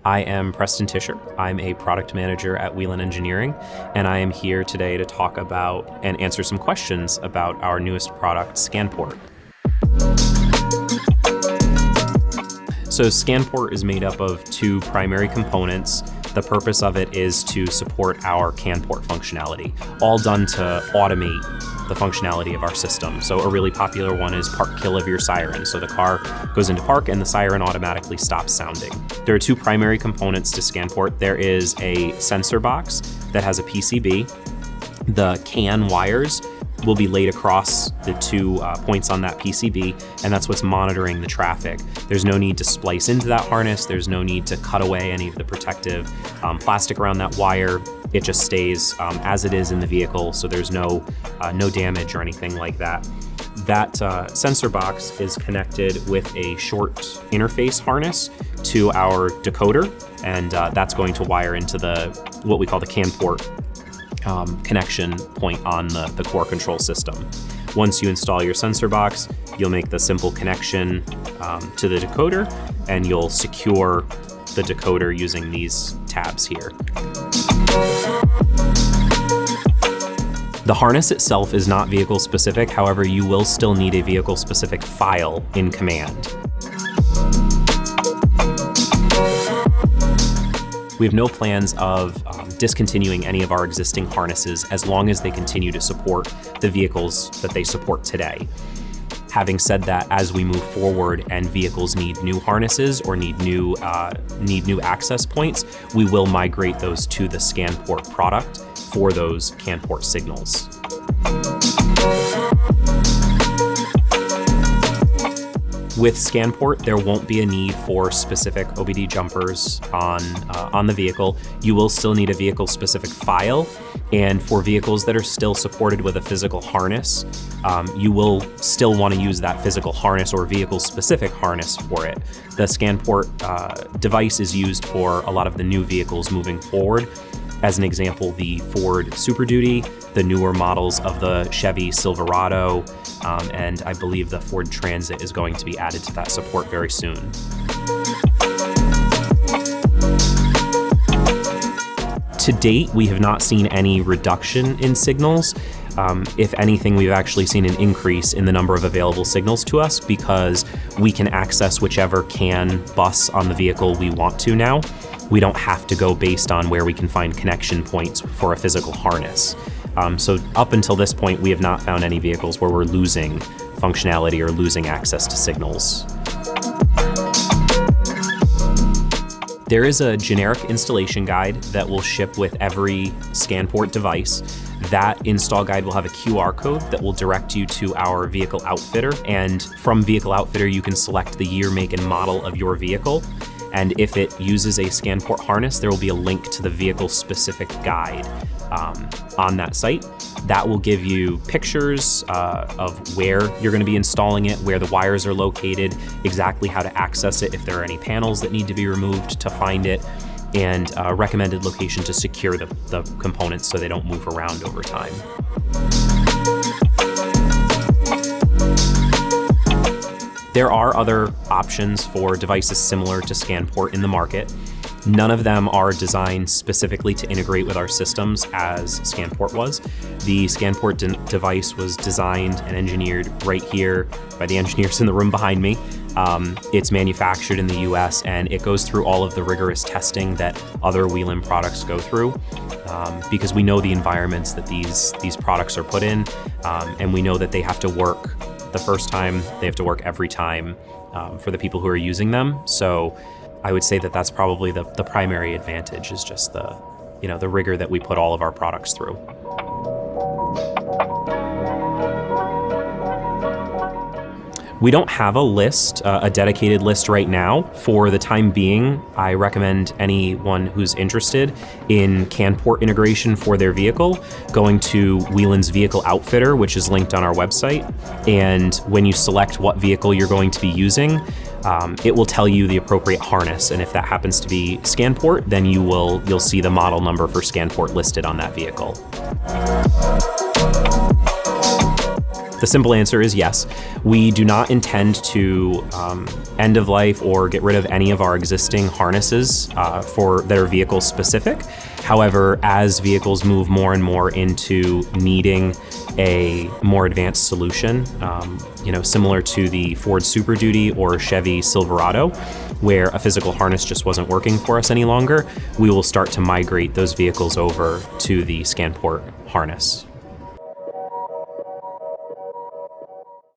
I am Preston Tischer. I'm a product manager at Whelan Engineering, and I am here today to talk about and answer some questions about our newest product, SCANport. So SCANport is made up of two primary components. The purpose of it is to support our CanPort functionality, all done to automate the functionality of our system. So a really popular one is park kill of your siren. So the car goes into park and the siren automatically stops sounding. There are two primary components to SCANport. There is a sensor box that has a PCB. The CAN wires will be laid across the two points on that PCB, and that's what's monitoring the traffic. There's no need to splice into that harness. There's no need to cut away any of the protective plastic around that wire. It just stays as it is in the vehicle, so there's no damage or anything like that. That sensor box is connected with a short interface harness to our decoder, and that's going to wire into what we call the CanPort connection point on the core control system. Once you install your sensor box, you'll make the simple connection to the decoder, and you'll secure the decoder using these tabs here. The harness itself is not vehicle specific, however, you will still need a vehicle specific file in command. We have no plans of discontinuing any of our existing harnesses as long as they continue to support the vehicles that they support today. Having said that, as we move forward and vehicles need new harnesses or need new access points, we will migrate those to the SCANport product for those CanPort signals. With SCANport, there won't be a need for specific OBD jumpers on the vehicle. You will still need a vehicle-specific file, and for vehicles that are still supported with a physical harness, you will still want to use that physical harness or vehicle-specific harness for it. The SCANport device is used for a lot of the new vehicles moving forward. As an example, the Ford Super Duty, the newer models of the Chevy Silverado, and I believe the Ford Transit is going to be added to that support very soon. To date, we have not seen any reduction in signals. If anything, we've actually seen an increase in the number of available signals to us because we can access whichever CAN bus on the vehicle we want to now. We don't have to go based on where we can find connection points for a physical harness. So up until this point, we have not found any vehicles where we're losing functionality or losing access to signals. There is a generic installation guide that will ship with every SCANport device. That install guide will have a QR code that will direct you to our vehicle outfitter, and from vehicle outfitter, you can select the year, make, and model of your vehicle. And if it uses a SCANport harness, there will be a link to the vehicle-specific guide on that site. That will give you pictures of where you're going to be installing it, where the wires are located, exactly how to access it, if there are any panels that need to be removed to find it, and a recommended location to secure the components so they don't move around over time. There are other options for devices similar to SCANport in the market. None of them are designed specifically to integrate with our systems as SCANport was. The SCANport device was designed and engineered right here by the engineers in the room behind me. It's manufactured in the US, and it goes through all of the rigorous testing that other Whelan products go through, because we know the environments that these products are put in, and we know that they have to work the first time, they have to work every time for the people who are using them. So I would say that that's probably the primary advantage, is just the rigor that we put all of our products through. We don't have a list, a dedicated list right now. For the time being, I recommend anyone who's interested in CanPort integration for their vehicle going to Whelan's Vehicle Outfitter, which is linked on our website. And when you select what vehicle you're going to be using, it will tell you the appropriate harness. And if that happens to be SCANport, then you'll see the model number for SCANport listed on that vehicle. The simple answer is yes. We do not intend to end of life or get rid of any of our existing harnesses for that are vehicle specific. However, as vehicles move more and more into needing a more advanced solution, similar to the Ford Super Duty or Chevy Silverado, where a physical harness just wasn't working for us any longer, we will start to migrate those vehicles over to the SCANport harness.